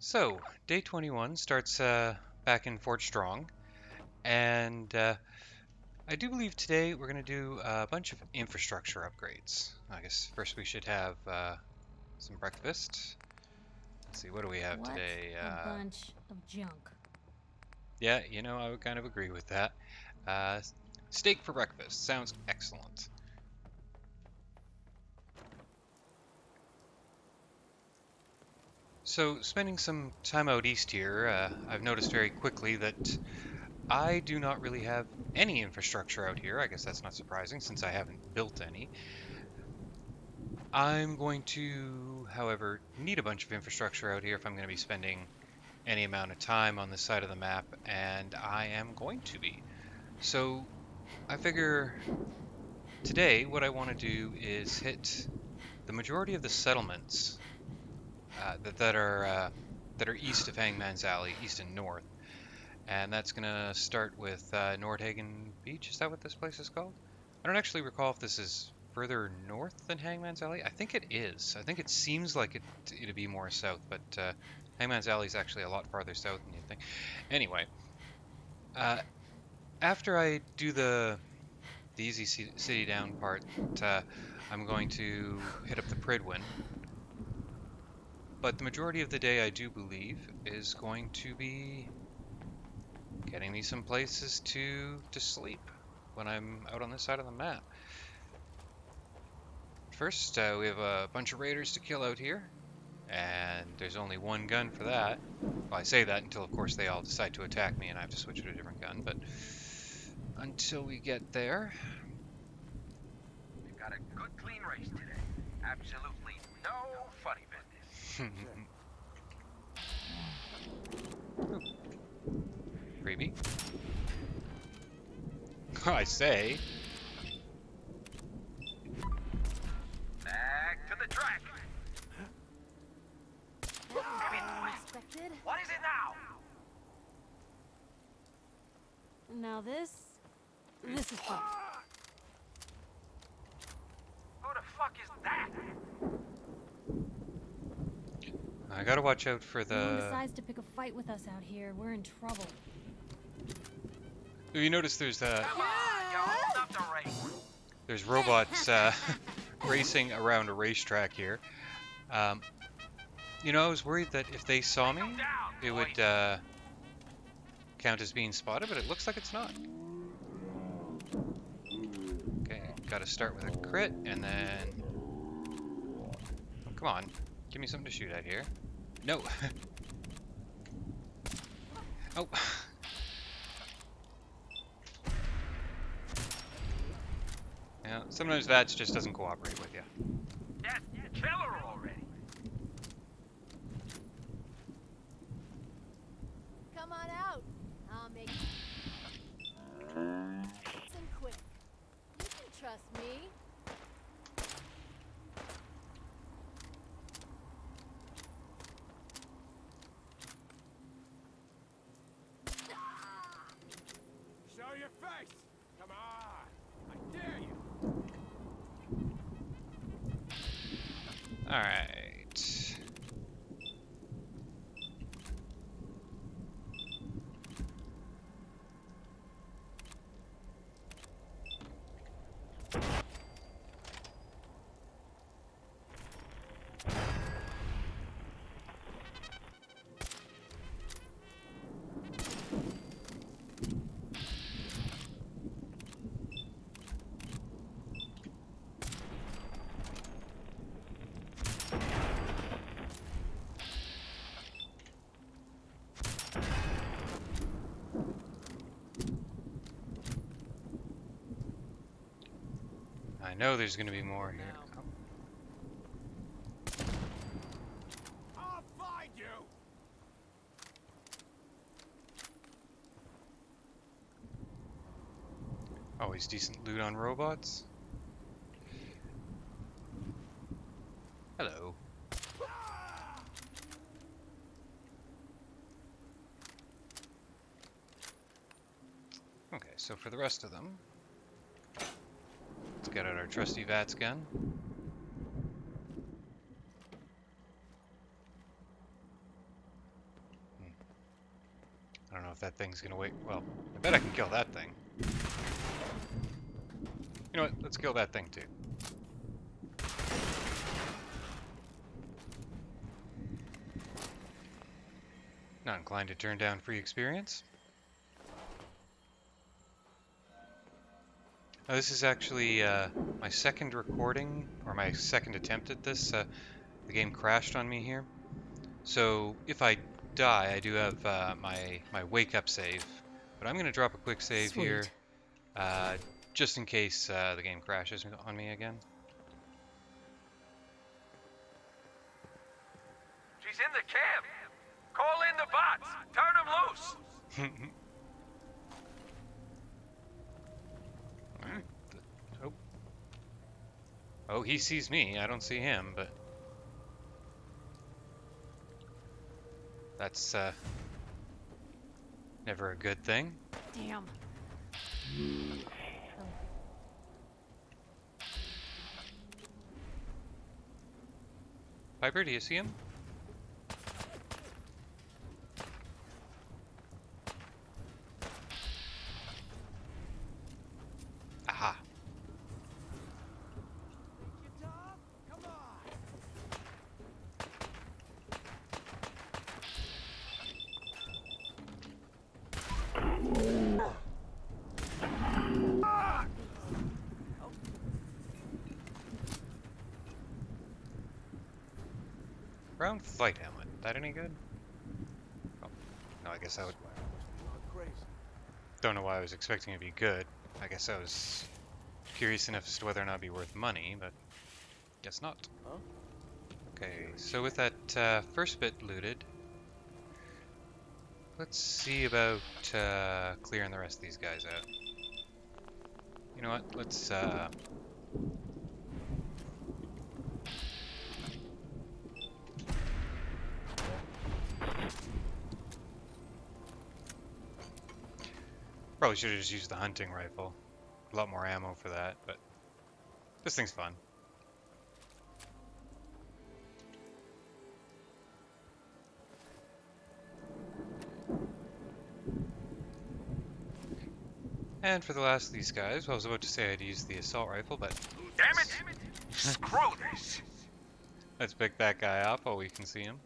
So, day 21 starts back in Fort Strong, and I do believe today we're going to do a bunch of infrastructure upgrades. I guess first we should have some breakfast. Let's see, what do we have What today? a bunch of junk. Yeah, I would kind of agree with that. Uh, Steak for breakfast sounds excellent. So, spending some time out east here, I've noticed very quickly that I do not really have any infrastructure out here. I guess that's not surprising since I haven't built any. I'm going to, however, need a bunch of infrastructure out here if I'm going to be spending any amount of time on this side of the map, and I am going to be. So I figure today what I want to do is hit the majority of the settlements that are east of Hangman's Alley, east and north, and that's going to start with Nordhagen Beach. Is that what this place is called? I don't actually recall if this is further north than Hangman's Alley. I think it is. I think it seems like it'd be more south, but Hangman's Alley is actually a lot farther south than you think. Anyway, uh, after I do the easy city down part, uh, I'm going to hit up the Pridwin. But the majority of the day, I do believe, is going to be getting me some places to sleep when I'm out on this side of the map. First, we have a bunch of raiders to kill out here, and there's only one gun for that. Well, I say that until, of course, they all decide to attack me and I have to switch to a different gun, but until we get there... We've got a good clean race today. Absolutely no funny business. Freebie. I say. Back to the track. Unexpected. What is it now? Now this is fun. Who the fuck is that? I gotta watch out for If anyone the... decides to pick a fight with us out here, we're in trouble. You notice there's Come on, you hold up the race. there's robots racing around a racetrack here. Um, I was worried that if they saw me, it would count as being spotted, but it looks like it's not. Okay, gotta start with a crit, and then... Oh, come on, give me something to shoot at here. No! Oh! Yeah, sometimes VATS just doesn't cooperate with you. Yes, kill her already. Come on out. I'll make and quick. You can trust me. Show your face! Come on! I dare you! Alright. I know there's gonna be more here. Oh. I'll find you! Always decent loot on robots. Hello. Okay, so for the rest of them, let's get out our trusty VATS gun. if that thing's gonna wait. Well, I bet I can kill that thing. You know what? Let's kill that thing too. Not inclined to turn down free experience. Now, this is actually my second recording, or my second attempt at this. The game crashed on me here. So if I die, I do have my wake up save. But I'm going to drop a quick save here, Sweet. just in case the game crashes on me again. She's in the camp. Call in the bots. Turn them loose. Oh. Oh, he sees me. I don't see him, but that's never a good thing. Damn. Piper, do you see him? Aha. Come on. Brown flight helmet. That any good? Oh, no, I guess I would. Crazy. Don't know why I was expecting it to be good. I guess I was curious enough as to whether or not it'd be worth money, but guess not. Huh? Okay, so with that first bit looted, let's see about clearing the rest of these guys out. You know what? Let's probably should have just used the hunting rifle. A lot more ammo for that, but this thing's fun. And for the last of these guys, well, I was about to say I'd use the assault rifle, but Damn it! Screw this. let's pick that guy up while we can see him.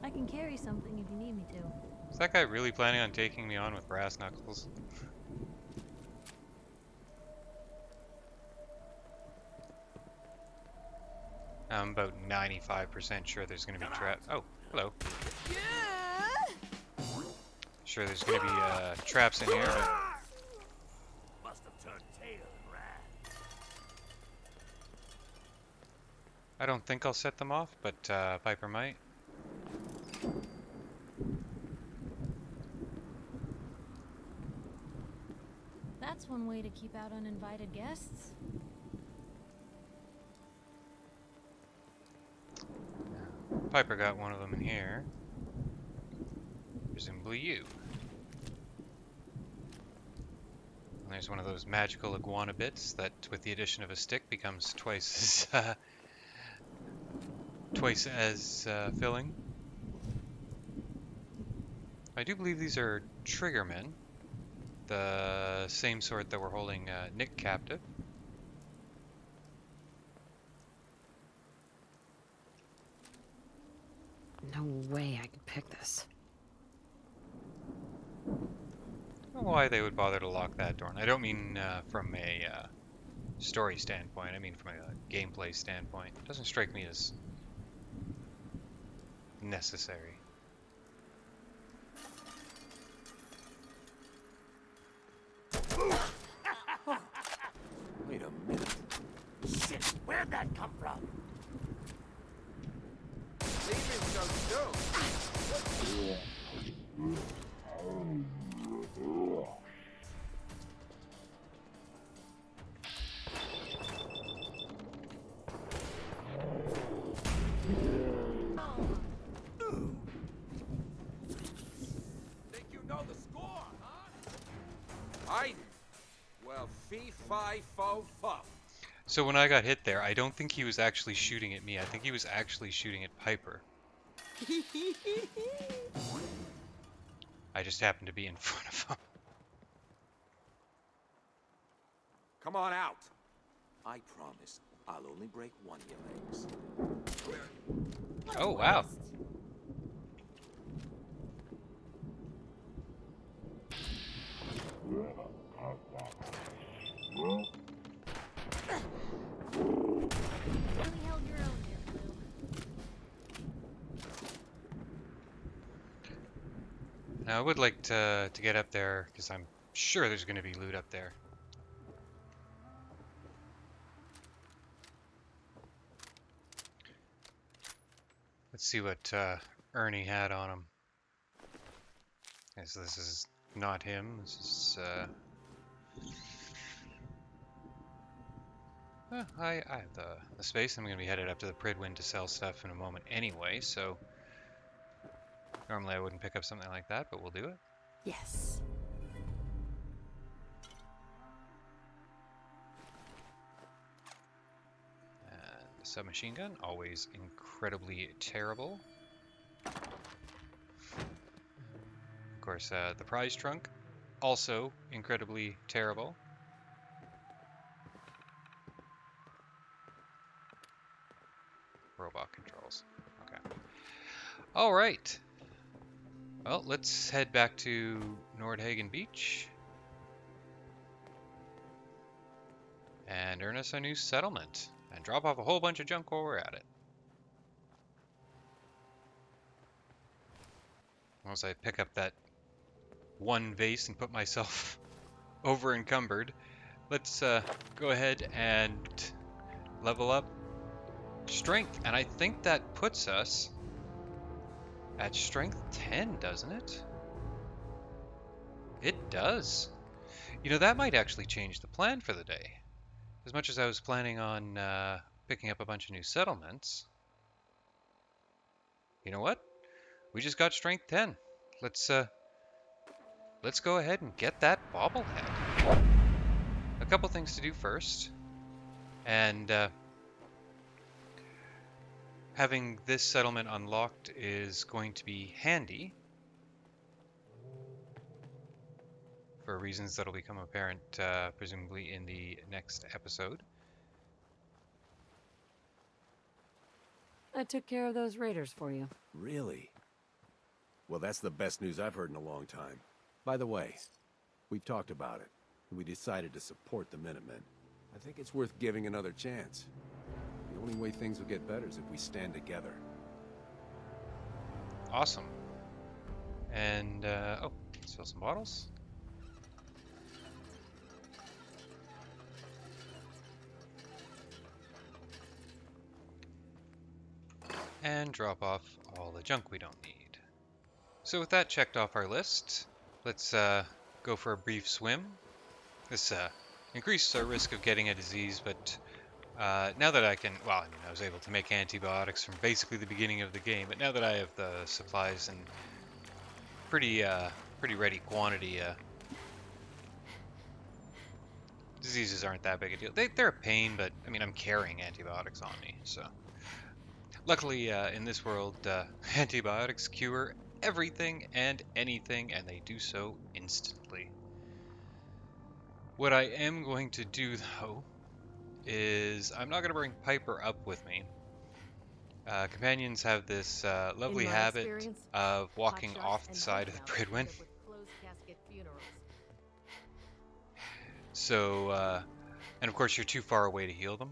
I can carry something if you need me to. Is that guy really planning on taking me on with brass knuckles? I'm about 95% sure there's going to be traps. Oh, hello. Sure there's going to be traps in here, but Must have turned tail and ran. I don't think I'll set them off, but Piper might. That's one way to keep out uninvited guests. Piper got one of them in here. Presumably you. And there's one of those magical iguana bits that, with the addition of a stick, becomes twice as filling. I do believe these are triggermen, the same sort that were holding Nick captive. No way I could pick this. I don't know why they would bother to lock that door. And I don't mean from a story standpoint, I mean from a gameplay standpoint. It doesn't strike me as necessary. Wait a minute. Shit, where'd that come from? Leaving so soon. Think you know the score, huh? I. Well, fee, fi, fo, fum. So when I got hit there, I don't think he was actually shooting at me. I think he was actually shooting at Piper. I just happened to be in front of him. Come on out. I promise I'll only break one of your legs. Oh, wow. Really held your own there, Blue. Now, I would like to get up there, because I'm sure there's going to be loot up there. Let's see what Ernie had on him. Yes, this is not him. This is, I have the space. I'm going to be headed up to the Pridwin to sell stuff in a moment anyway, so normally I wouldn't pick up something like that, but we'll do it. Yes. And the submachine gun, always incredibly terrible. Of course, the prize trunk, also incredibly terrible. Robot controls. Okay. All right. Well, let's head back to Nordhagen Beach and earn us a new settlement and drop off a whole bunch of junk while we're at it. Once I pick up that one vase and put myself over encumbered, let's go ahead and level up strength. And I think that puts us at strength 10, doesn't it? It does. You know, that might actually change the plan for the day. As much as I was planning on picking up a bunch of new settlements, you know what? We just got strength 10. Let's go ahead and get that bobblehead. A couple things to do first, and having this settlement unlocked is going to be handy for reasons that'll become apparent presumably in the next episode. I took care of those raiders for you. Really? Well, that's the best news I've heard in a long time. By the way, we've talked about it, and we decided to support the Minutemen. I think it's worth giving another chance. The only way things will get better is if we stand together. Awesome. And, oh, let's fill some bottles. And drop off all the junk we don't need. So with that checked off our list, let's go for a brief swim. This increases our risk of getting a disease, but now that I can, well, I mean, I was able to make antibiotics from basically the beginning of the game, but now that I have the supplies in pretty ready quantity, diseases aren't that big a deal. They're a pain, but I mean, I'm carrying antibiotics on me, so. Luckily, in this world, antibiotics cure everything and anything, and they do so instantly. What I am going to do, though, is I'm not going to bring Piper up with me. Companions have this lovely habit of walking off the side of the Pridwin. So, and of course you're too far away to heal them.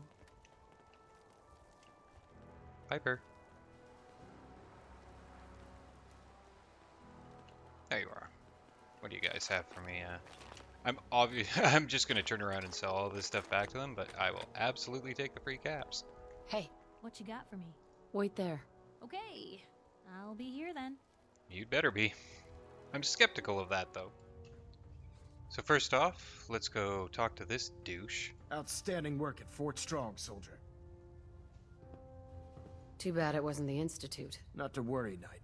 Piper. There you are. What do you guys have for me? I'm just gonna turn around and sell all this stuff back to them, but I will absolutely take the free caps. Hey, What you got for me? wait there. Okay, I'll be here then. You'd better be. I'm skeptical of that, though. So first off, let's go talk to this douche. Outstanding work at Fort Strong, soldier. Too bad it wasn't the Institute. Not to worry, Knight.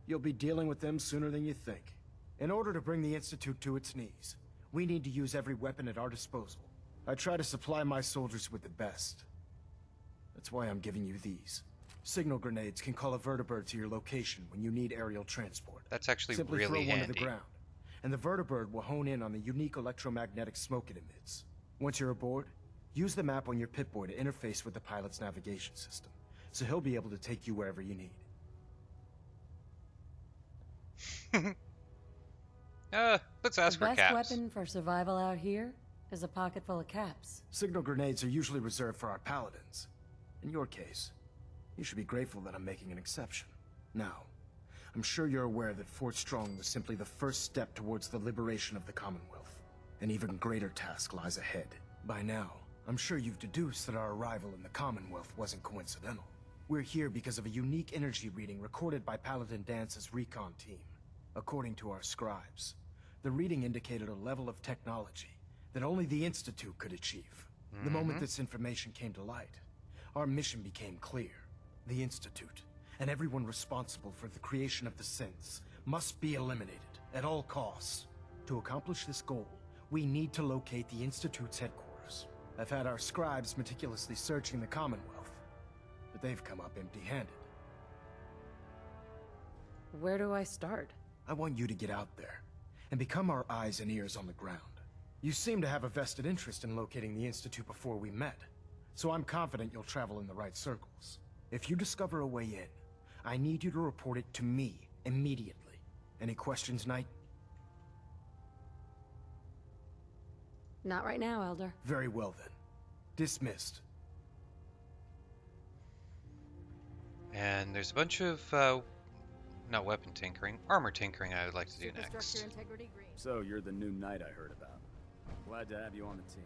You'll be dealing with them sooner than you think. In order to bring the Institute to its knees, we need to use every weapon at our disposal. I try to supply my soldiers with the best. That's why I'm giving you these. Signal grenades can call a vertibird to your location when you need aerial transport. That's actually Simply really throw one to handy. the ground, and the vertibird will hone in on the unique electromagnetic smoke it emits. Once you're aboard, use the map on your Pip-Boy to interface with the pilot's navigation system, so he'll be able to take you wherever you need. Let's The ask for best caps. weapon for survival out here is a pocket full of caps. Signal grenades are usually reserved for our paladins. In your case, you should be grateful that I'm making an exception. Now, I'm sure you're aware that Fort Strong was simply the first step towards the liberation of the Commonwealth. An even greater task lies ahead. By now, I'm sure you've deduced that our arrival in the Commonwealth wasn't coincidental. We're here because of a unique energy reading recorded by Paladin Dance's recon team. According to our scribes, the reading indicated a level of technology that only the Institute could achieve. The moment this information came to light, our mission became clear. The Institute, and everyone responsible for the creation of the synths, must be eliminated at all costs. To accomplish this goal, we need to locate the Institute's headquarters. I've had our scribes meticulously searching the Commonwealth, but they've come up empty-handed. Where do I start? I want you to get out there and become our eyes and ears on the ground. You seem to have a vested interest in locating the Institute before we met, so I'm confident you'll travel in the right circles. If you discover a way in, I need you to report it to me immediately. Any questions, Knight? Not right now, Elder. Very well then. Dismissed. And there's a bunch of, not weapon tinkering, armor tinkering I would like to do next. Superstructure integrity green. So you're the new knight I heard about. Glad to have you on the team.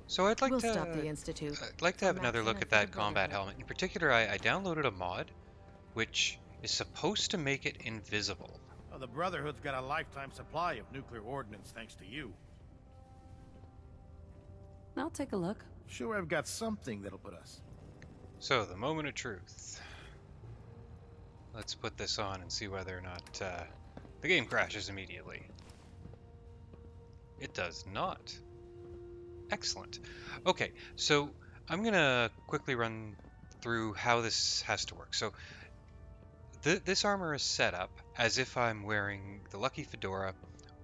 So I'd like We'll to stop the Institute. I'd like to have Go another back look and at for the that combat Brotherhood. helmet. In particular, I downloaded a mod which is supposed to make it invisible. Well, the Brotherhood's got a lifetime supply of nuclear ordnance thanks to you. I'll take a look. Sure, I've got something that'll put us. So, the moment of truth. Let's put this on and see whether or not the game crashes immediately. It does not. Excellent. Okay, so I'm gonna quickly run through how this has to work. So this armor is set up as if I'm wearing the Lucky Fedora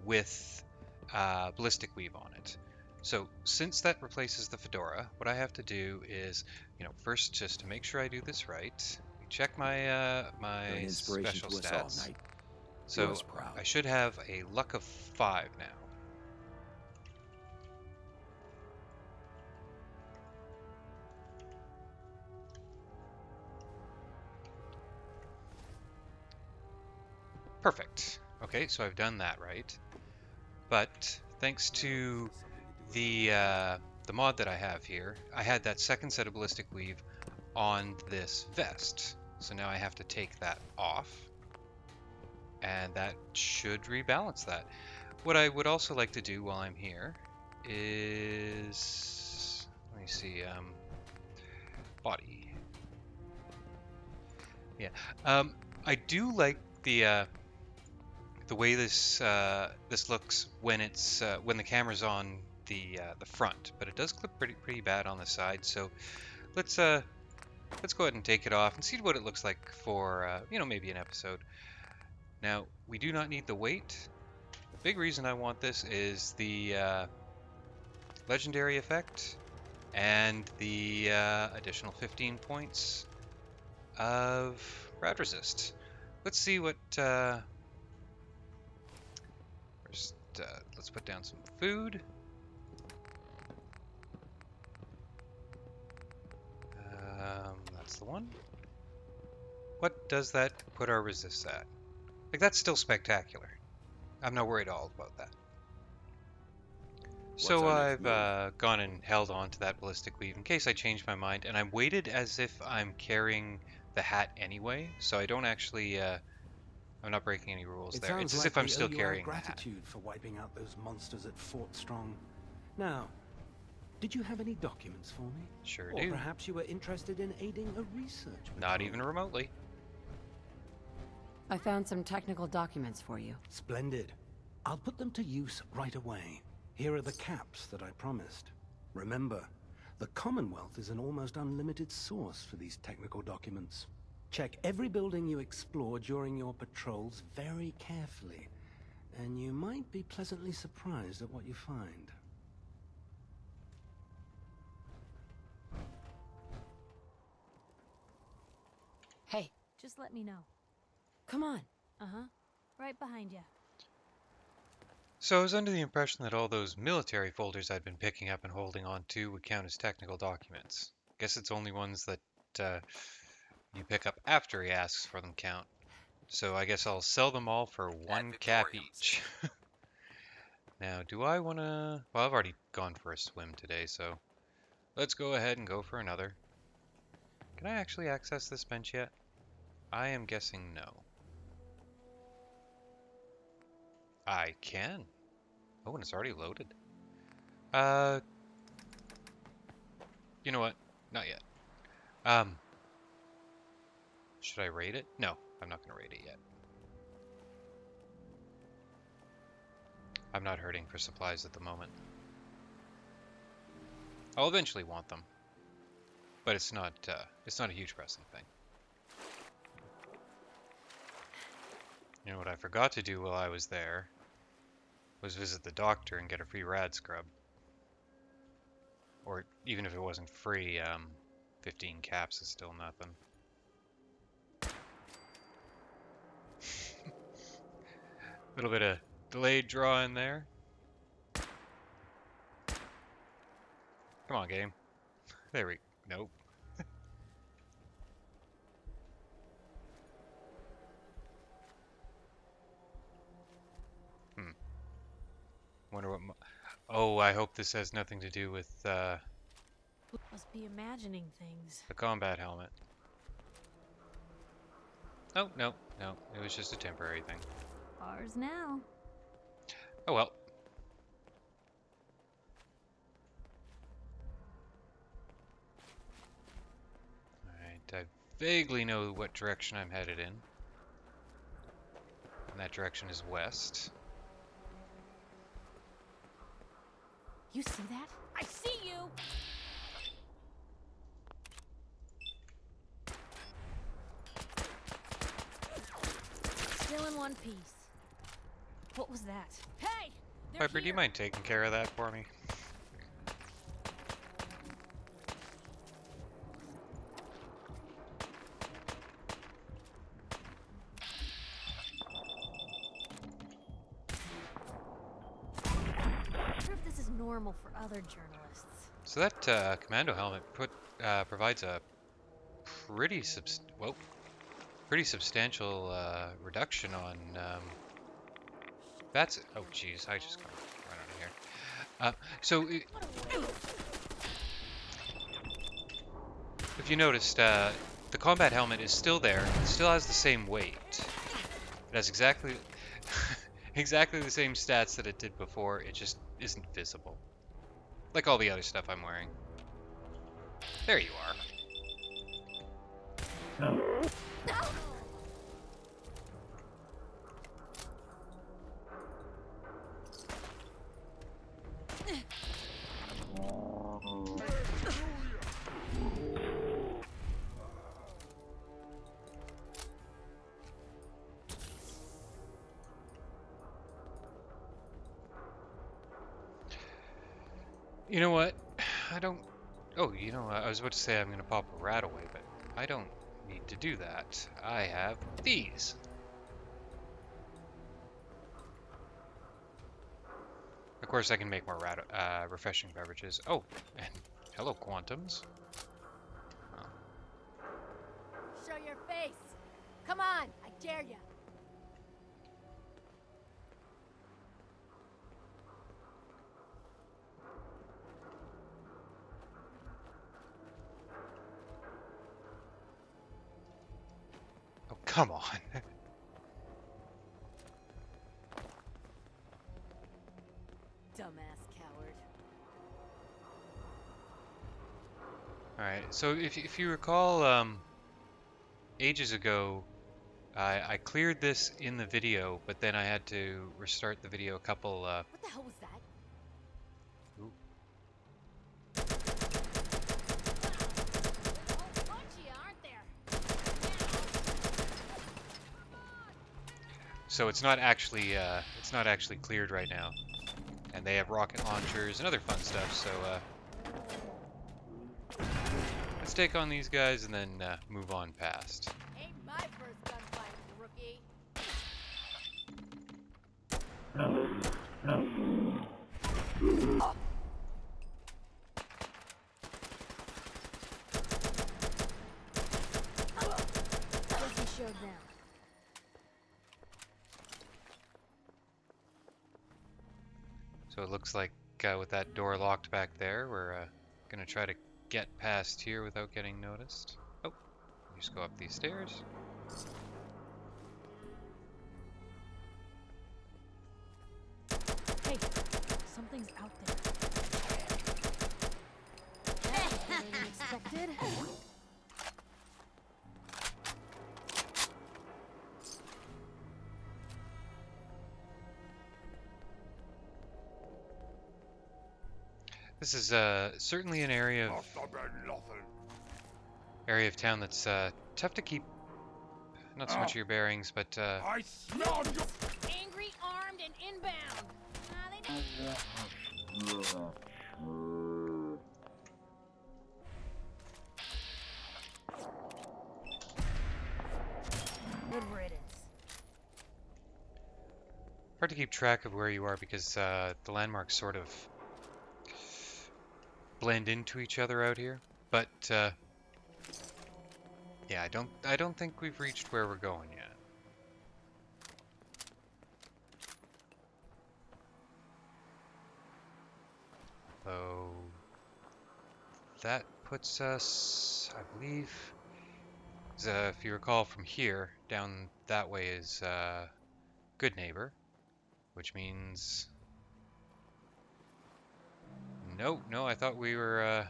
with ballistic weave on it. So since that replaces the fedora, what I have to do is, first just to make sure I do this right, check my my You're an inspiration special to us all, stats. Knight. So Do us proud. I should have a luck of 5 now. Perfect. Okay, so I've done that right. But thanks to the mod that I have here, I had that second set of ballistic weave on this vest. So now I have to take that off, and that should rebalance that. What I would also like to do while I'm here is, let me see, body. Yeah, I do like the way this this looks when it's when the camera's on the front, but it does clip pretty bad on the side. So let's go ahead and take it off and see what it looks like for maybe an episode. Now we do not need the weight. The big reason I want this is the legendary effect and the additional 15 points of rad resist. Let's see what. First, let's put down some food. That's the one. What does that put our resist at? Like, that's still spectacular. I'm not worried at all about that. So our next I've gone and held on to that ballistic weave in case I change my mind, and I'm weighted as if I'm carrying the hat anyway, so I don't actually, I'm not breaking any rules there. It's as if I'm still carrying the hat. Gratitude for wiping out those monsters at Fort Strong. Now, did you have any documents for me? Sure Or do. perhaps you were interested in aiding a research Not patrol? even remotely. I found some technical documents for you. Splendid. I'll put them to use right away. Here are the caps that I promised. Remember, The Commonwealth is an almost unlimited source for these technical documents. Check every building you explore during your patrols very carefully, and you might be pleasantly surprised at what you find. Hey, Just let me know. come on. Uh-huh. Right behind you. So I was under the impression that all those military folders I'd been picking up and holding on to would count as technical documents. Guess it's only ones that you pick up after he asks for them count. So I guess I'll sell them all for one cap each. Now, do I want to... Well, I've already gone for a swim today, so let's go ahead and go for another. Can I actually access this bench yet? I am guessing no. I can. Oh, and it's already loaded. You know what? Not yet. Should I raid it? No, I'm not gonna raid it yet. I'm not hurting for supplies at the moment. I'll eventually want them, but it's not a huge pressing thing. You know what I forgot to do while I was there was visit the doctor and get a free rad scrub. Or even if it wasn't free, 15 caps is still nothing. Little bit of delayed draw in there. Come on, game. There we... Nope. Wonder what... Oh, I hope this has nothing to do with, Must be imagining things. the combat helmet. Oh, no, no. It was just a temporary thing. Ours now. Oh well. Alright, I vaguely know what direction I'm headed in. And that direction is west. You see that? I see you! Still in one piece. What was that? Hey! Piper, do you mind taking care of that for me? I wonder if this is normal for other journalists. So that commando helmet provides a pretty substantial reduction on that's oh geez, I just got run out of here. If you noticed, the combat helmet is still there. It still has the same weight. It has exactly exactly the same stats that it did before. It just isn't visible, like all the other stuff I'm wearing. There you are. You know what? I don't... Oh, you know, I was about to say I'm going to pop a rat away, but I don't need to do that. I have these. Of course, I can make more refreshing beverages. Oh, and hello, Quantums. Oh. Show your face. Come on, I dare ya. Oh, come on. Dumbass coward. Alright, so if you recall, ages ago, I cleared this in the video, but then I had to restart the video a couple, What the hell was that? Ooh. So it's not actually cleared right now, and they have rocket launchers and other fun stuff. So let's take on these guys and then move on past. Ain't my first gunfight, rookie. Guess he showed them. So it looks like with that door locked back there, we're gonna try to get past here without getting noticed. Oh, you just go up these stairs. Hey, something's out there. That was better than expected. This is certainly an area of town that's tough to keep. Not so much of your bearings, but Angry, armed, and inbound. Good riddance. hard to keep track of where you are because the landmarks sort of blend into each other out here. But yeah, I don't think we've reached where we're going yet. So that puts us, I believe, if you recall from here, down that way is Good Neighbor, which means... No, I thought we were...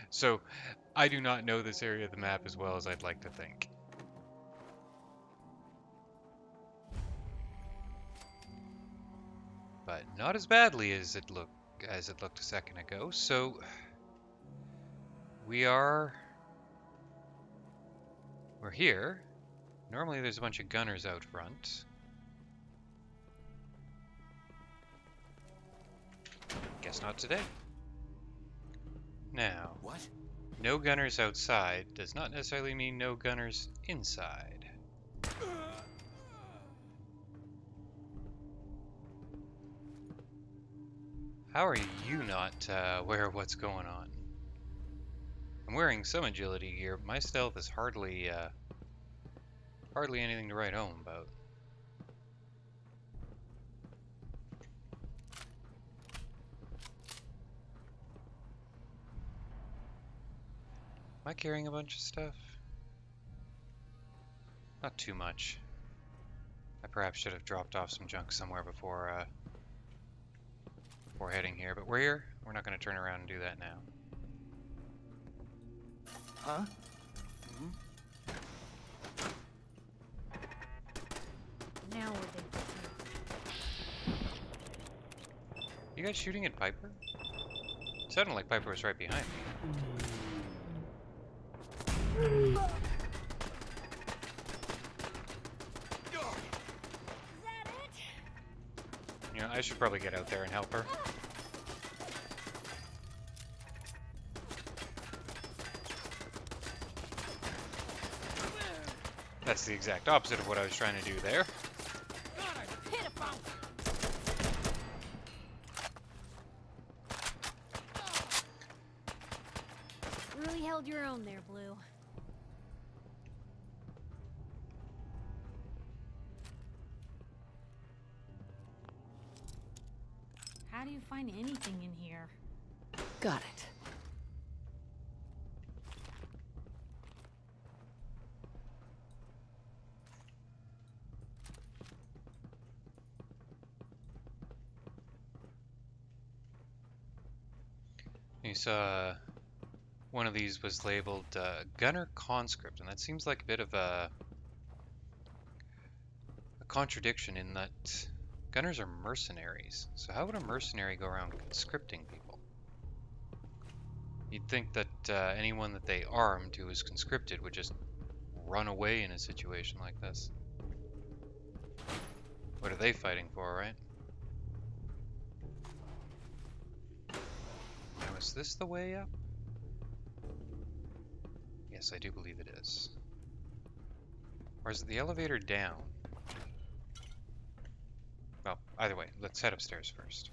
So, I do not know this area of the map as well as I'd like to think. But not as badly as it looked a second ago. So we're here. Normally there's a bunch of gunners out front. Guess not today. Now, What? no gunners outside does not necessarily mean no gunners inside. How are you not aware of what's going on? I'm wearing some agility gear, but my stealth is hardly anything to write home about. Am I carrying a bunch of stuff? Not too much. I perhaps should have dropped off some junk somewhere before heading here, but we're here. We're not going to turn around and do that now. Huh? Now we're big. You guys shooting at Piper? It sounded like Piper was right behind me. Is that it? You know, I should probably get out there and help her. That's the exact opposite of what I was trying to do there. Really held your own there, Blue. How do you find anything in here? Got it. You saw one of these was labeled Gunner Conscript, and that seems like a bit of a contradiction in that gunners are mercenaries. So how would a mercenary go around conscripting people? You'd think that anyone that they armed who was conscripted would just run away in a situation like this. What are they fighting for, right? Now, is this the way up? Yes, I do believe it is. Or is it the elevator down? Well, either way, let's head upstairs first.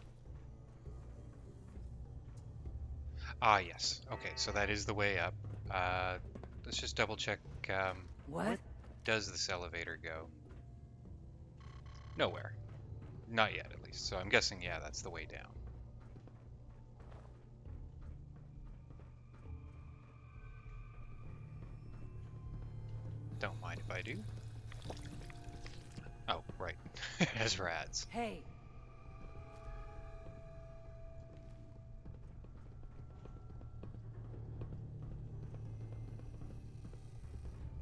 Ah, yes. Okay, so that is the way up. Let's just double check. What? Does this elevator go? Nowhere. Not yet, at least. So I'm guessing, yeah, that's the way down. Don't mind if I do. Oh, right. As rads. Hey.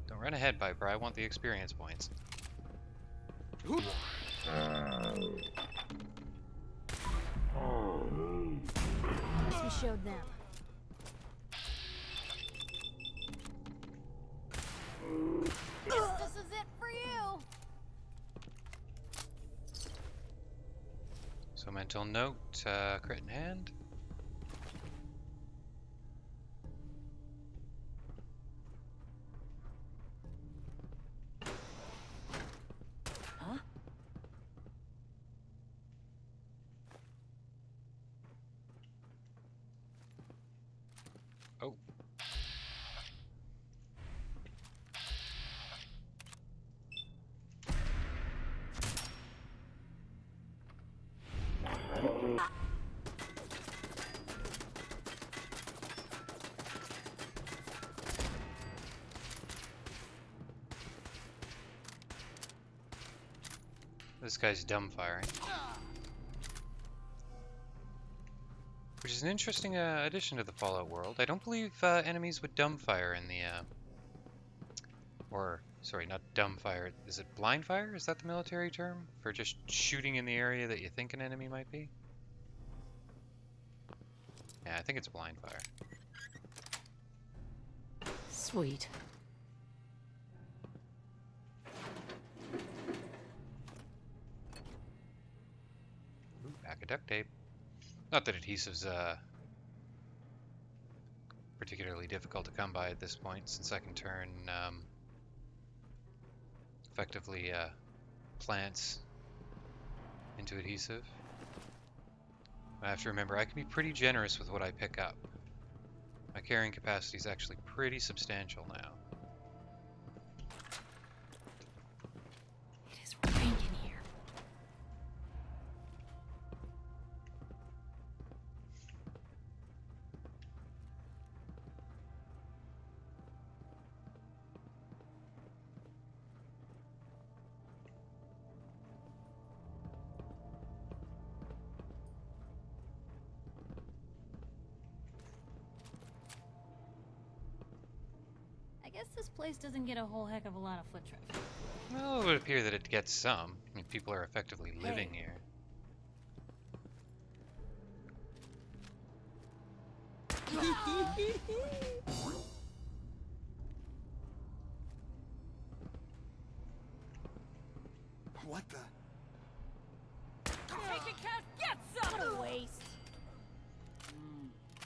Don't run ahead, Viper. I want the experience points. We showed them. Guess this is it for you. So mental note, crit in hand. Huh? Oh. This guy's dumbfiring. Which is an interesting addition to the Fallout world. I don't believe enemies would dumbfire in the... Or, sorry, not dumbfire. Is it blind fire? Is that the military term? For just shooting in the area that you think an enemy might be? Yeah, I think it's blind fire. Sweet. Ooh, pack of duct tape. Not that adhesive's particularly difficult to come by at this point, since I can turn effectively plants into adhesive. I have to remember, I can be pretty generous with what I pick up. My carrying capacity is actually pretty substantial now. It is rank in here. I guess this place doesn't get a whole heck of a lot of foot traffic. Well, it would appear that it gets some. I mean, people are effectively living here. What the? Take it, Cat. Get some. What a waste.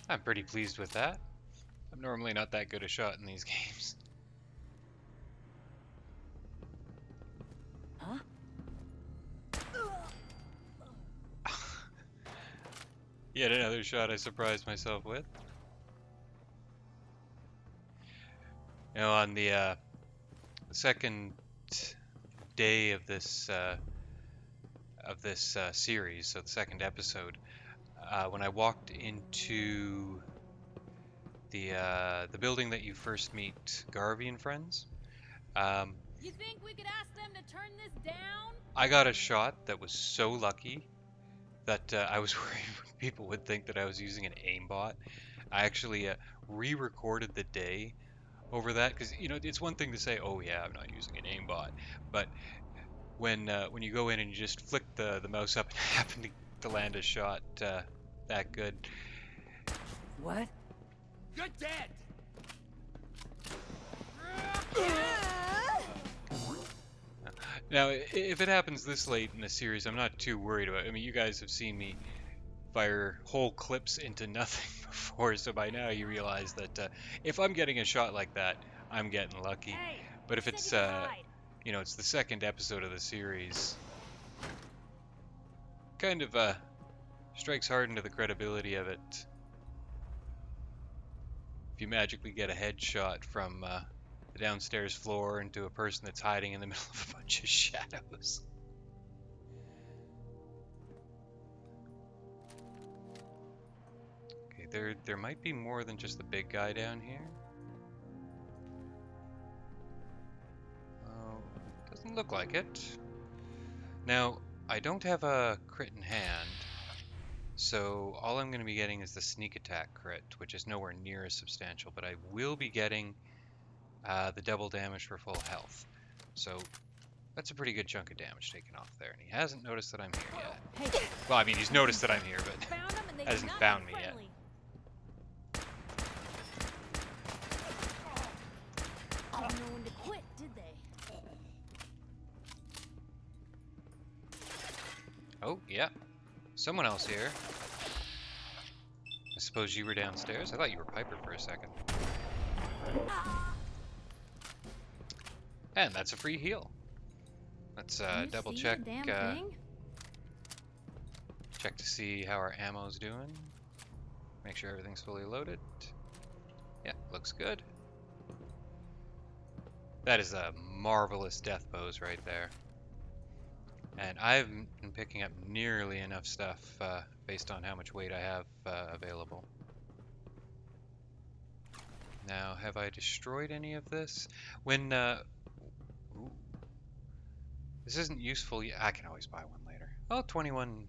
I'm pretty pleased with that. I'm normally not that good a shot in these games. Huh? Yet another shot I surprised myself with. You know, on the second day of this series, so the second episode, when I walked into the building that you first meet Garvey and friends, You think we could ask them to turn this down? I got a shot that was so lucky that I was worried people would think that I was using an aimbot. I actually re-recorded the day over that, because you know it's one thing to say, "Oh yeah, I'm not using an aimbot," but when you go in and you just flick the mouse up and happen to land a shot that good. What? You're dead! Now, if it happens this late in the series, I'm not too worried about it. I mean, you guys have seen me fire whole clips into nothing before, so by now you realize that if I'm getting a shot like that, I'm getting lucky. Hey, But if said it's, you could hide. you know, it's the second episode of the series, kind of strikes hard into the credibility of it. If you magically get a headshot from the downstairs floor into a person that's hiding in the middle of a bunch of shadows. Okay, there might be more than just the big guy down here. Oh, doesn't look like it. Now, I don't have a crit in hand, so all I'm going to be getting is the sneak attack crit, which is nowhere near as substantial, but I will be getting the double damage for full health. So that's a pretty good chunk of damage taken off there, and he hasn't noticed that I'm here yet. Hey, Well, I mean, he's noticed that I'm here, but found them and they hasn't did not found look me yet. friendly. Didn't know when to quit, did they? Oh, yeah. Someone else here. I suppose you were downstairs? I thought you were Piper for a second. And that's a free heal. Let's You double see check a damn thing? check to see how our ammo's doing. Make sure everything's fully loaded. Yeah, looks good. That is a marvelous death pose right there. And I've been picking up nearly enough stuff based on how much weight I have available. Now, have I destroyed any of this? When, ooh, this isn't useful yet. I can always buy one later. Oh, 21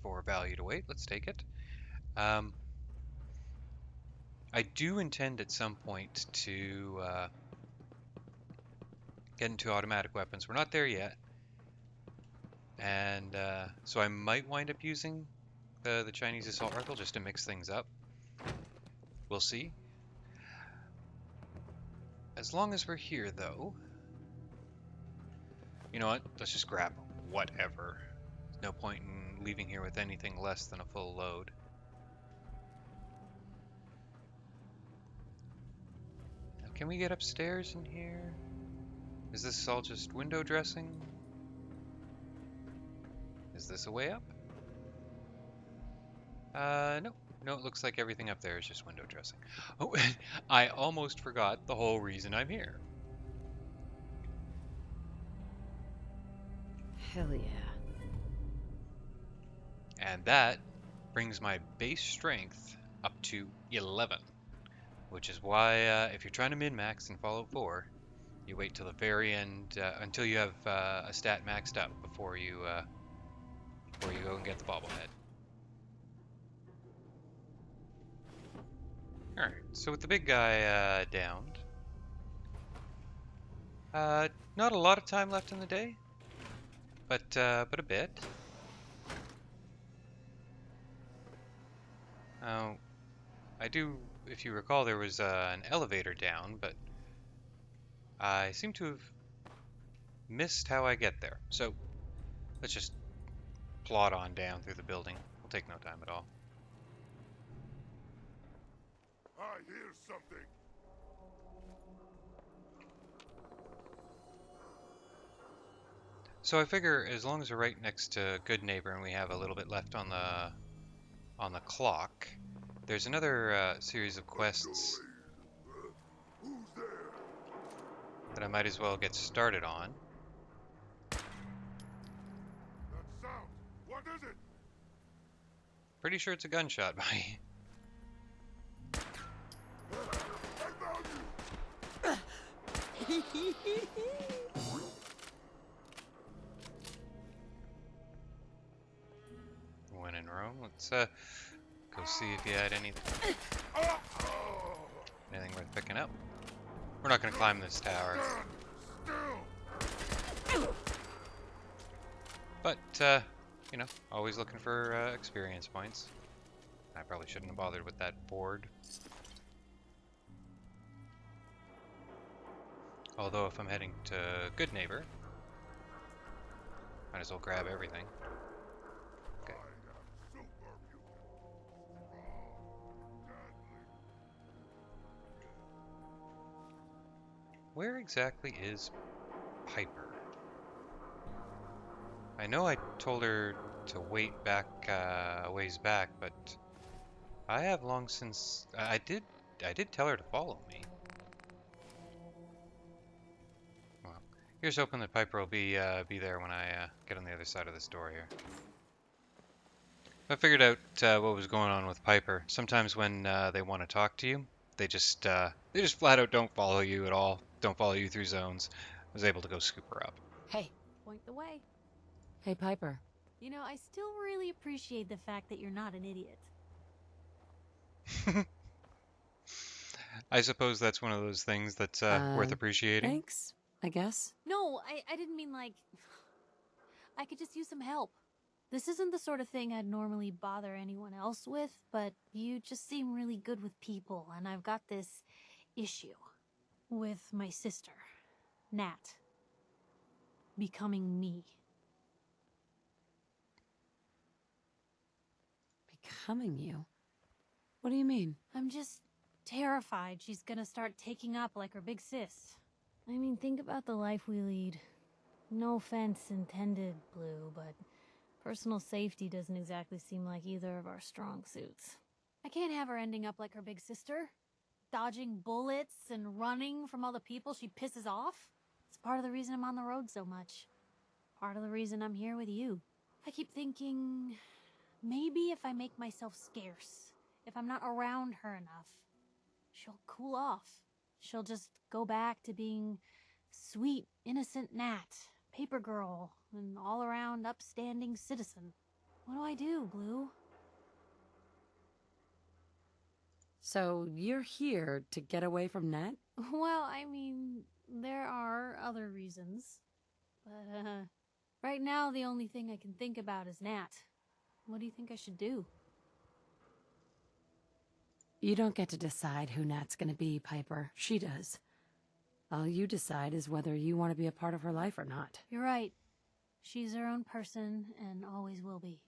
for value to weight. Let's take it. I do intend at some point to get into automatic weapons. We're not there yet. And so I might wind up using the Chinese assault rifle just to mix things up. We'll see. As long as we're here, though, you know what? Let's just grab whatever. There's no point in leaving here with anything less than a full load. Now, can we get upstairs in here? Is this all just window dressing? Is this a way up? No. No, it looks like everything up there is just window dressing. Oh, I almost forgot the whole reason I'm here. Hell yeah. And that brings my base strength up to 11. Which is why, if you're trying to min-max in Fallout 4, you wait till the very end, until you have a stat maxed up before you go and get the bobblehead. Alright, so with the big guy downed, not a lot of time left in the day, but a bit. Now, I do, if you recall, there was an elevator down, but I seem to have missed how I get there. So let's just plod on down through the building. It'll take no time at all. I hear something. So I figure as long as we're right next to Good Neighbor and we have a little bit left on the clock, there's another series of quests Who's there? that I might as well get started on. That sound. What is it? Pretty sure it's a gunshot, buddy. I found you. When in Rome, let's go see if he had anything worth picking up. We're not gonna climb this tower, but you know, always looking for experience points. I probably shouldn't have bothered with that board. Although if I'm heading to Good Neighbor, might as well grab everything. Okay. Where exactly is Piper? I know I told her to wait back a ways back, but I have long since I did tell her to follow me. Well, here's hoping that Piper will be there when I get on the other side of this door here. I figured out what was going on with Piper. Sometimes when they want to talk to you, they just flat out don't follow you at all. Don't follow you through zones. I was able to go scoop her up. Hey, point the way. Hey, Piper. You know, I still really appreciate the fact that you're not an idiot. I suppose that's one of those things that's worth appreciating. Thanks, I guess. No, I didn't mean like... I could just use some help. This isn't the sort of thing I'd normally bother anyone else with, but you just seem really good with people, and I've got this issue with my sister, Nat, becoming me. Becoming you? What do you mean? I'm just terrified she's gonna start taking up like her big sis. I mean, think about the life we lead. No offense intended, Blue, but personal safety doesn't exactly seem like either of our strong suits. I can't have her ending up like her big sister, dodging bullets and running from all the people she pisses off. It's part of the reason I'm on the road so much. Part of the reason I'm here with you. I keep thinking, maybe if I make myself scarce, if I'm not around her enough, she'll cool off. She'll just go back to being sweet, innocent Nat, paper girl, an all-around upstanding citizen. What do I do, Blue? So you're here to get away from Nat? Well, I mean, there are other reasons. But, right now the only thing I can think about is Nat. What do you think I should do? You don't get to decide who Nat's gonna be, Piper. She does. All you decide is whether you want to be a part of her life or not. You're right. She's her own person and always will be.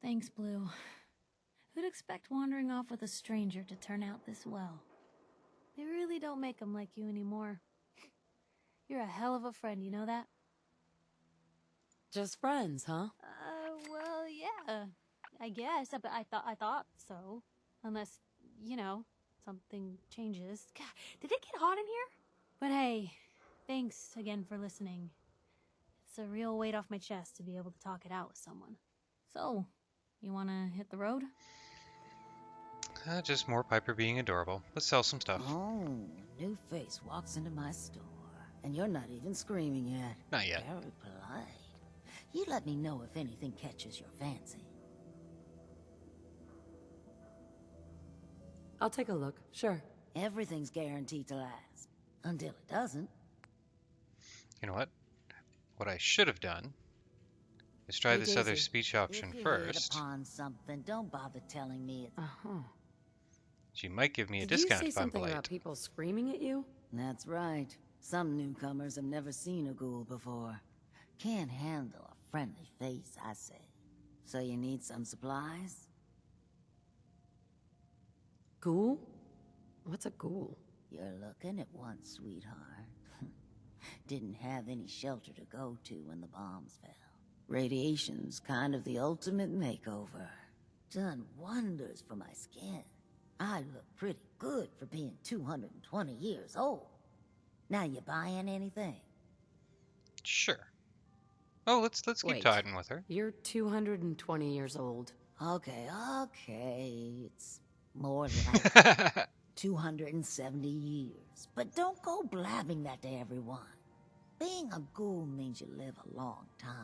Thanks, Blue. Who'd expect wandering off with a stranger to turn out this well? They really don't make them like you anymore. You're a hell of a friend, you know that? Just friends, huh? Well, yeah. I guess, but I thought so. Unless, you know, something changes. God, did it get hot in here? But hey, thanks again for listening. It's a real weight off my chest to be able to talk it out with someone. So, you wanna hit the road? Just more Piper being adorable. Let's sell some stuff. Oh, new face walks into my store, and you're not even screaming yet. Not yet. Very polite. You let me know if anything catches your fancy. I'll take a look, sure. Everything's guaranteed to last. Until it doesn't. You know what? What I should have done is try this other speech option if you first. hit upon something, don't bother telling me it's... She might give me a Did discount you say if I'm something polite. about people screaming at you? That's right. Some newcomers have never seen a ghoul before. Can't handle a friendly face, I say. So you need some supplies? Ghoul? What's a ghoul? You're looking at one, sweetheart. Didn't have any shelter to go to when the bombs fell. Radiation's kind of the ultimate makeover. Done wonders for my skin. I look pretty good for being 220 years old. Now you buying anything? Sure. Oh, let's keep Wait, talking with her. You're 220 years old. Okay. It's more like 270 years. But don't go blabbing that to everyone. Being a ghoul means you live a long time.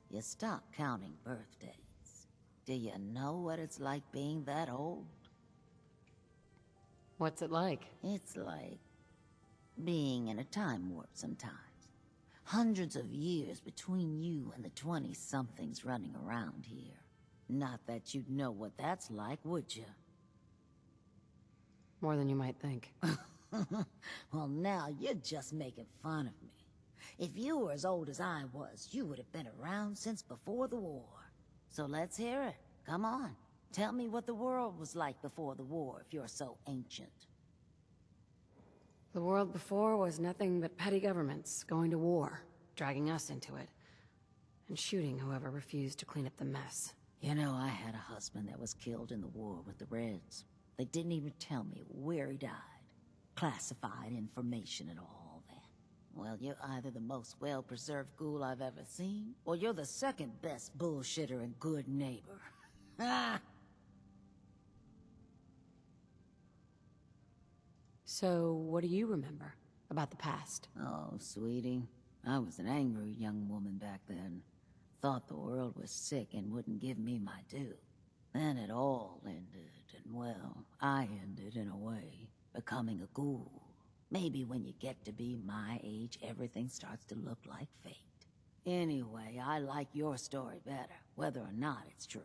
You stop counting birthdays. Do you know what it's like being that old? What's it like? It's like being in a time warp sometimes. Hundreds of years between you and the 20-somethings running around here. Not that you'd know what that's like, would you? More than you might think. Well, now you're just making fun of me. If you were as old as I was, you would have been around since before the war. So let's hear it. Come on. Tell me what the world was like before the war, if you're so ancient. The world before was nothing but petty governments going to war, dragging us into it, and shooting whoever refused to clean up the mess. You know, I had a husband that was killed in the war with the Reds. They didn't even tell me where he died. Classified information and all that. Well, you're either the most well-preserved ghoul I've ever seen, or you're the second best bullshitter and good neighbor. Ah! So, what do you remember about the past? Oh, sweetie. I was an angry young woman back then. Thought the world was sick and wouldn't give me my due. Then it all ended, and well, I ended in a way, becoming a ghoul. Maybe when you get to be my age, everything starts to look like fate. Anyway, I like your story better, whether or not it's true.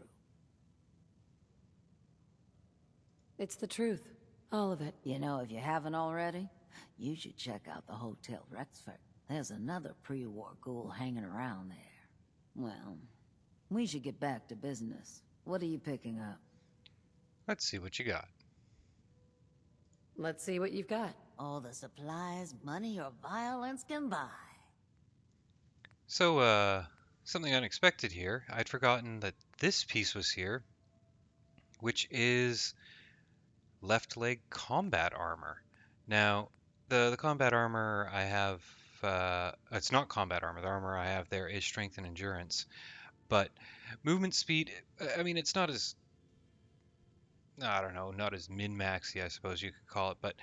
It's the truth. All of it. You know, if you haven't already, you should check out the Hotel Rexford. There's another pre-war ghoul hanging around there. Well, we should get back to business. What are you picking up? Let's see what you got. Let's see what you've got. All the supplies money or violence can buy. So, something unexpected here. I'd forgotten that this piece was here, which is left leg combat armor. Now, the combat armor I have, it's not combat armor. The armor I have there is strength and endurance. But movement speed, I mean, it's not as, I don't know, not as min-maxy, I suppose you could call it. But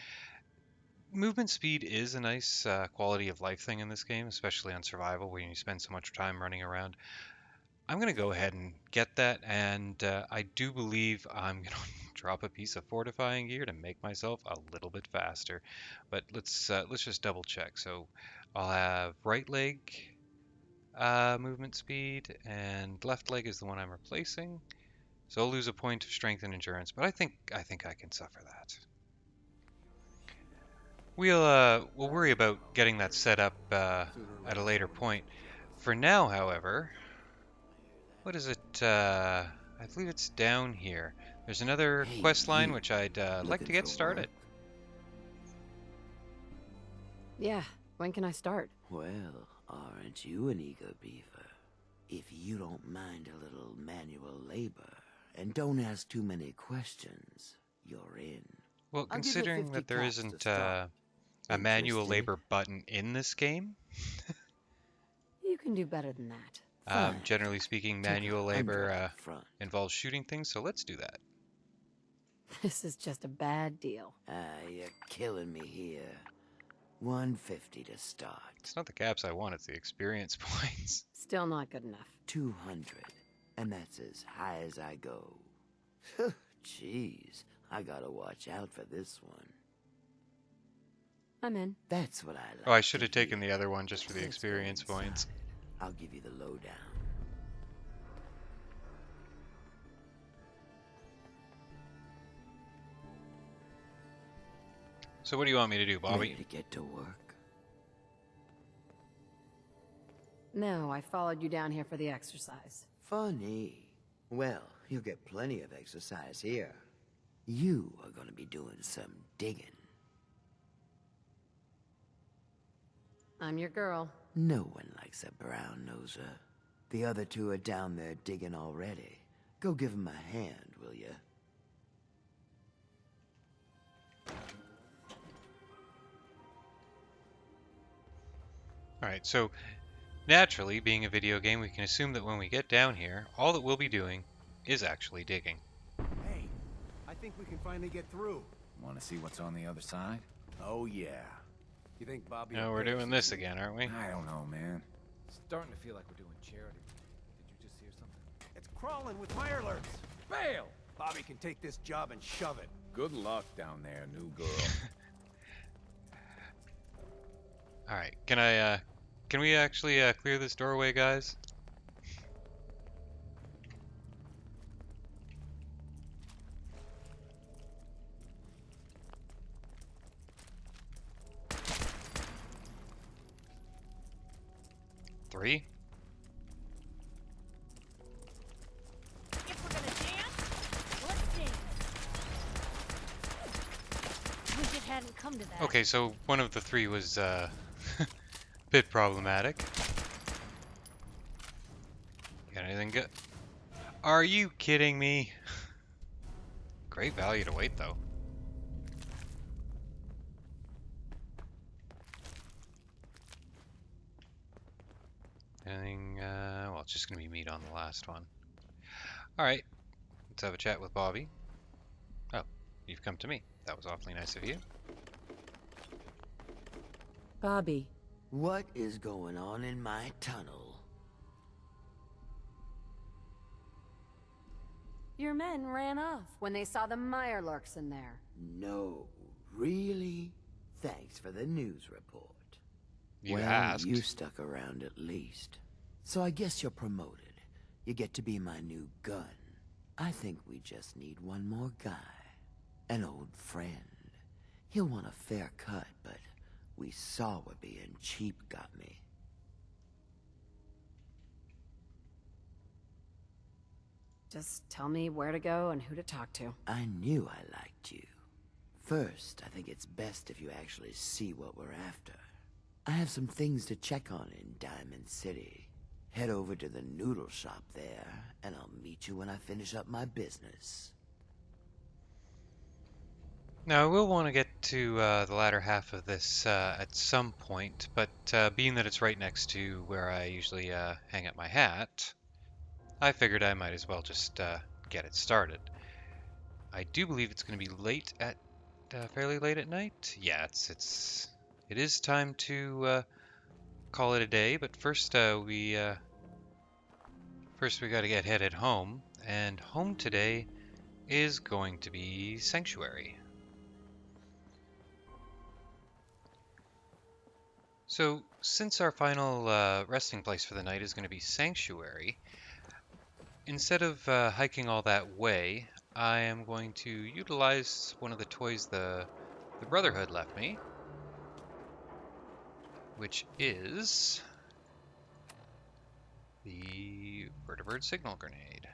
movement speed is a nice quality of life thing in this game, especially on survival when you spend so much time running around. I'm going to go ahead and get that, and I do believe I'm going to drop a piece of fortifying gear to make myself a little bit faster. But let's just double check. So I'll have right leg movement speed, and left leg is the one I'm replacing. So I'll lose a point of strength and endurance, but I think I can suffer that. We'll worry about getting that set up at a later point. For now, however, what is it? I believe it's down here. There's another quest line which I'd like to get started. Yeah, when can I start? Well, aren't you an eager beaver? If you don't mind a little manual labor, and don't ask too many questions, you're in. Well, considering that there isn't a manual labor button in this game, You can do better than that. generally speaking, manual labor involves shooting things, so let's do that. This is just a bad deal. You're killing me here. 150 to start. It's not the caps I want, it's the experience points. Still not good enough. 200, and that's as high as I go. Jeez, I gotta watch out for this one. I'm in. That's what I like. Oh, I should have taken the other one just for the experience points. I'll give you the lowdown. So what do you want me to do, Bobby? Ready to get to work? No, I followed you down here for the exercise. Funny. Well, you'll get plenty of exercise here. You are gonna be doing some digging. I'm your girl. No one likes a brown noser. The other two are down there digging already. Go give them a hand, will ya? Alright, so naturally, being a video game, we can assume that when we get down here, all that we'll be doing is actually digging. Hey, I think we can finally get through. Want to see what's on the other side? Oh, yeah. You think Bobby... No, we're doing this again, aren't we? I don't know, man. Starting to feel like we're doing charity. Did you just hear something? It's crawling with mirelurks. Bail! Bobby can take this job and shove it. Good luck down there, new girl. Alright, can we actually clear this doorway, guys? 3. If we're gonna dance, let's dance. Wish it hadn't come to that. Okay, so one of the 3 was a bit problematic. Got anything good? Are you kidding me? Great value to wait, though. Anything, well, it's just gonna be meat on the last one. Alright, let's have a chat with Bobby. Oh, you've come to me. That was awfully nice of you. Bobby. What is going on in my tunnel? Your men ran off when they saw the Mirelurks in there. No, really? Thanks for the news report. You well, asked. You stuck around at least. So I guess you're promoted. You get to be my new gun. I think we just need one more guy. An old friend. He'll want a fair cut, but we saw what being cheap got me. Just tell me where to go and who to talk to. I knew I liked you. First, I think it's best if you actually see what we're after. I have some things to check on in Diamond City. Head over to the noodle shop there, and I'll meet you when I finish up my business. Now, I will want to get to the latter half of this at some point, but being that it's right next to where I usually hang up my hat, I figured I might as well just get it started. I do believe it's going to be late at, fairly late at night. Yeah, it is time to call it a day. But first, we got to get headed home, and home today is going to be Sanctuary. So, since our final resting place for the night is going to be Sanctuary, instead of hiking all that way, I am going to utilize one of the toys the Brotherhood left me, which is the Vertibird Signal Grenade.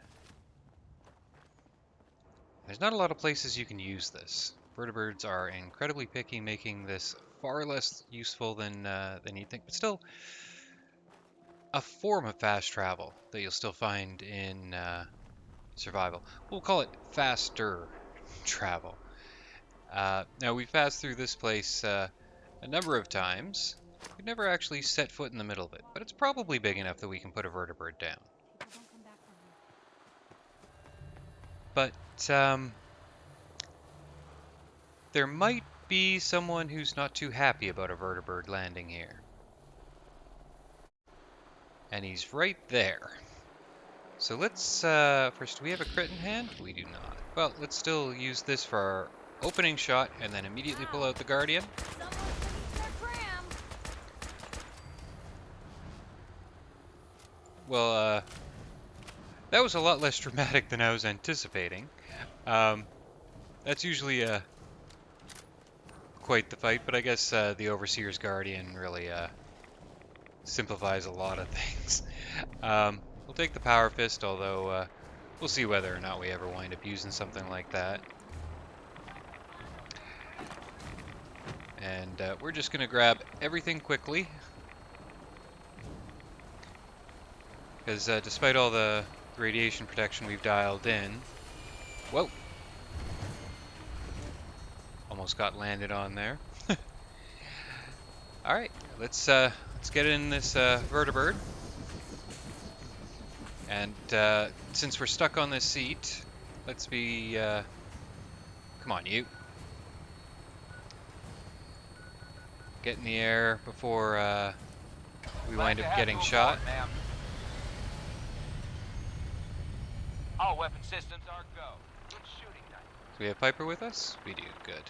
There's not a lot of places you can use this. Vertibirds are incredibly picky, making this far less useful than you'd think, but still a form of fast travel that you'll still find in survival. We'll call it faster travel. Now, we've passed through this place a number of times. We've never actually set foot in the middle of it, but it's probably big enough that we can put a vertibird down. But there might be someone who's not too happy about a vertibird landing here. And he's right there. So let's, first, do we have a crit in hand? We do not. Well, let's still use this for our opening shot and then immediately pull out the Guardian. Well, that was a lot less dramatic than I was anticipating. That's usually quite the fight, but I guess the Overseer's Guardian really simplifies a lot of things. We'll take the Power Fist, although we'll see whether or not we ever wind up using something like that. And we're just going to grab everything quickly. Because despite all the radiation protection we've dialed in... Whoa! Almost got landed on there. Alright, let's get in this vertibird. And since we're stuck on this seat, let's be... come on, you. Get in the air before we wind up getting shot. All weapon systems are go. Good shooting night. Do we have Piper with us? We do, good.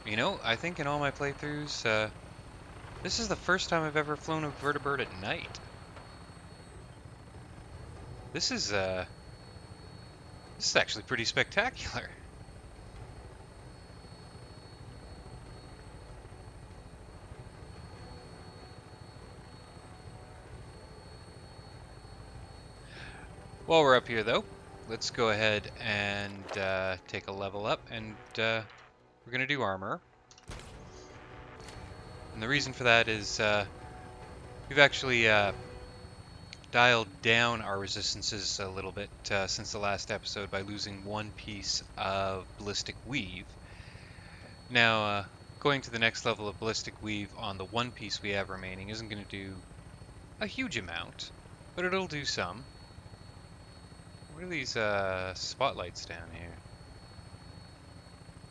You know, I think in all my playthroughs, this is the first time I've ever flown a vertibird at night. This is actually pretty spectacular. While we're up here, though, let's go ahead and take a level up, and we're going to do armor. And the reason for that is we've actually dialed down our resistances a little bit since the last episode by losing one piece of ballistic weave. Now, going to the next level of ballistic weave on the one piece we have remaining isn't going to do a huge amount, but it'll do some. What are these spotlights down here?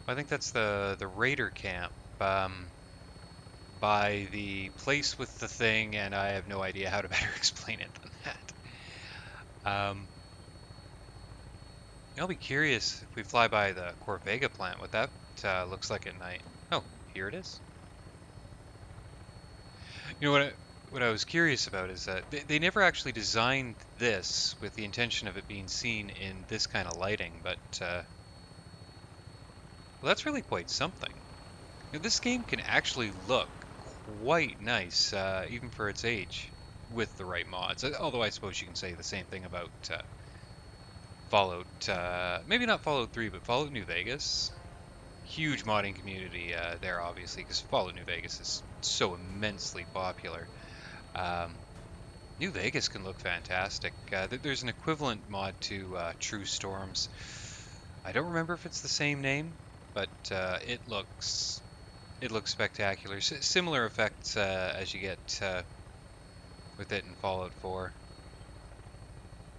I think that's the raider camp by the place with the thing, and I have no idea how to better explain it than that. I'll be curious if we fly by the Corvega plant, what that looks like at night. Oh, here it is. You know what I was curious about is that they never actually designed this with the intention of it being seen in this kind of lighting, but well, that's really quite something. You know, this game can actually look quite nice, even for its age, with the right mods. Although I suppose you can say the same thing about Fallout, maybe not Fallout 3, but Fallout New Vegas. Huge modding community there, obviously, because Fallout New Vegas is so immensely popular. New Vegas can look fantastic. There's an equivalent mod to True Storms. I don't remember if it's the same name, but it looks spectacular. Similar effects as you get with it in Fallout 4.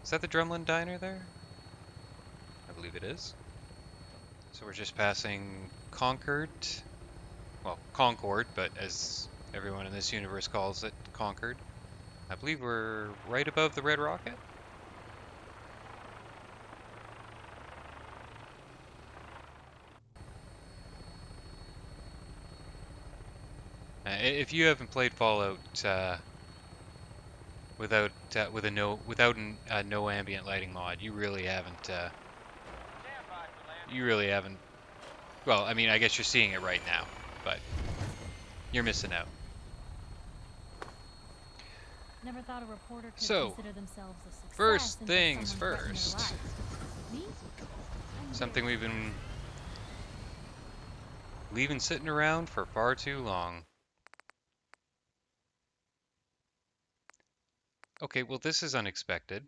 Is that the Drumlin Diner there? I believe it is. So we're just passing Concord. Well, Concord, but as everyone in this universe calls it, Concord. I believe we're right above the Red Rocket. If you haven't played Fallout without a no ambient lighting mod, you really haven't. Well, I mean, I guess you're seeing it right now, but you're missing out. Never thought a reporter could So, consider themselves a success first until things someone threatened their first. lives. Me? Something we've been leaving sitting around for far too long. Okay, well, this is unexpected.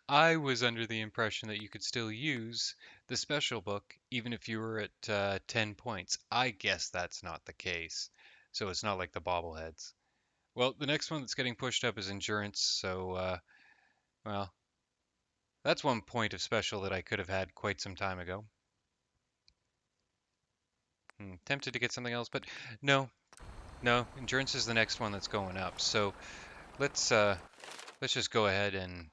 I was under the impression that you could still use the special book even if you were at 10 points. I guess that's not the case. So it's not like the bobbleheads. Well, the next one that's getting pushed up is endurance, so, well, that's one point of special that I could have had quite some time ago. Tempted to get something else, but no, endurance is the next one that's going up. So let's just go ahead and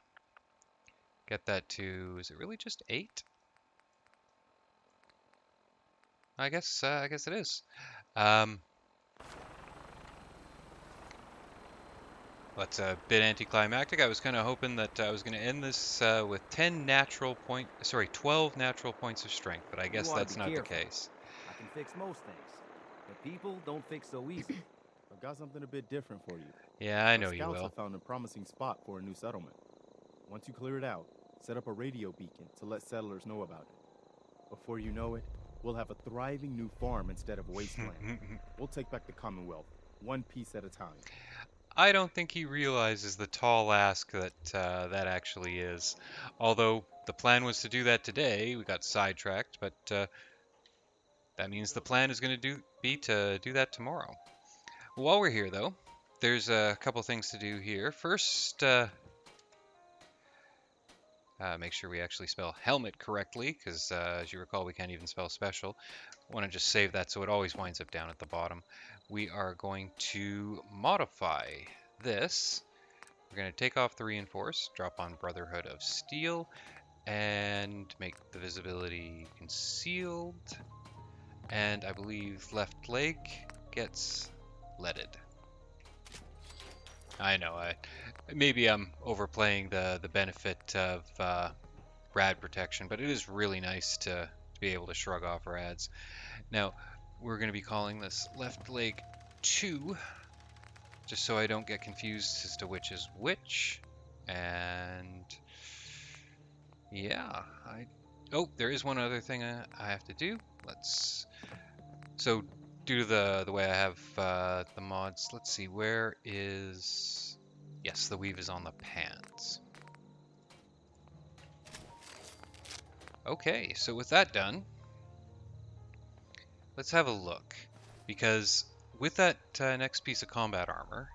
get that to, is it really just 8? I guess it is. That's a bit anticlimactic. I was kind of hoping that I was going to end this with 12 natural points of strength, but I guess that's not the case. I can fix most things, but people don't fix so easy. I've got something a bit different for you. Yeah, I know you Scouts will. have found a promising spot for a new settlement. Once you clear it out, set up a radio beacon to let settlers know about it. Before you know it, we'll have a thriving new farm instead of wasteland. We'll take back the Commonwealth, one piece at a time. I don't think he realizes the tall ask that that actually is. Although the plan was to do that today, we got sidetracked, but that means the plan is going to be to do that tomorrow. While we're here, though, there's a couple things to do here. First, make sure we actually spell helmet correctly, because as you recall, we can't even spell special. I want to just save that so it always winds up down at the bottom. We are going to modify this. We're going to take off the reinforce, drop on Brotherhood of Steel, and make the visibility concealed. And I believe left leg gets leaded. I know, maybe I'm overplaying the benefit of rad protection, but it is really nice to be able to shrug off rads. Now, we're going to be calling this left leg 2, just so I don't get confused as to which is which. And yeah, oh, there is one other thing I have to do. So due to the way I have the mods, let's see, where is, yes, the weave is on the pants. Okay, so with that done, let's have a look, because with that next piece of combat armor,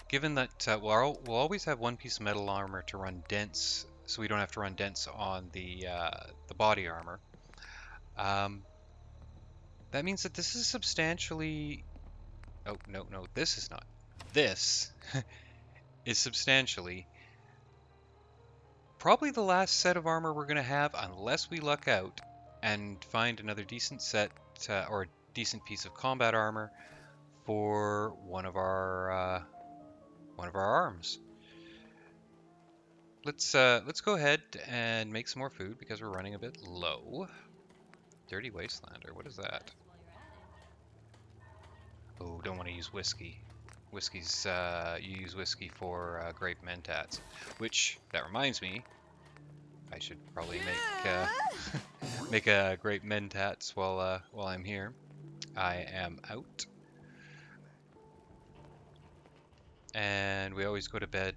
given that we'll always have one piece of metal armor to run dents, so we don't have to run dents on the body armor. That means that this is substantially. Oh no, this is not. This is substantially probably the last set of armor we're gonna have, unless we luck out and find another decent set or a decent piece of combat armor for one of our arms. Let's go ahead and make some more food because we're running a bit low. Dirty Wastelander, what is that? Oh, don't want to use whiskey. Whiskey's you use whiskey for grape mentats, which that reminds me, I should probably make a grape mentats while I'm here. I am out. And we always go to bed.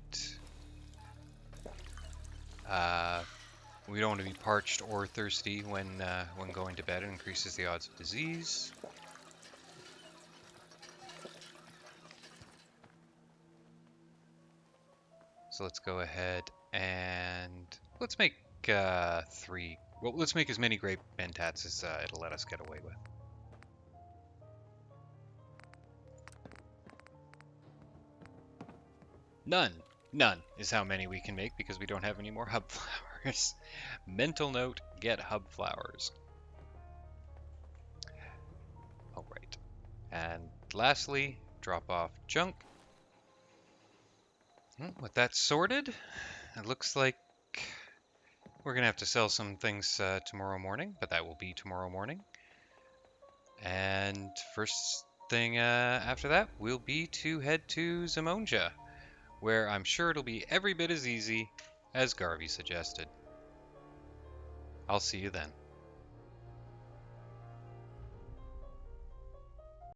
We don't want to be parched or thirsty when going to bed. It increases the odds of disease. So let's go ahead and let's make 3. Well, let's make as many grape mentats as it'll let us get away with. None is how many we can make because we don't have any more hub flowers. Mental note, get hub flowers. Alright. And lastly, drop off junk. With that sorted, it looks like we're going to have to sell some things tomorrow morning, but that will be tomorrow morning. And first thing after that will be to head to Zamonja, where I'm sure it'll be every bit as easy as Garvey suggested. I'll see you then.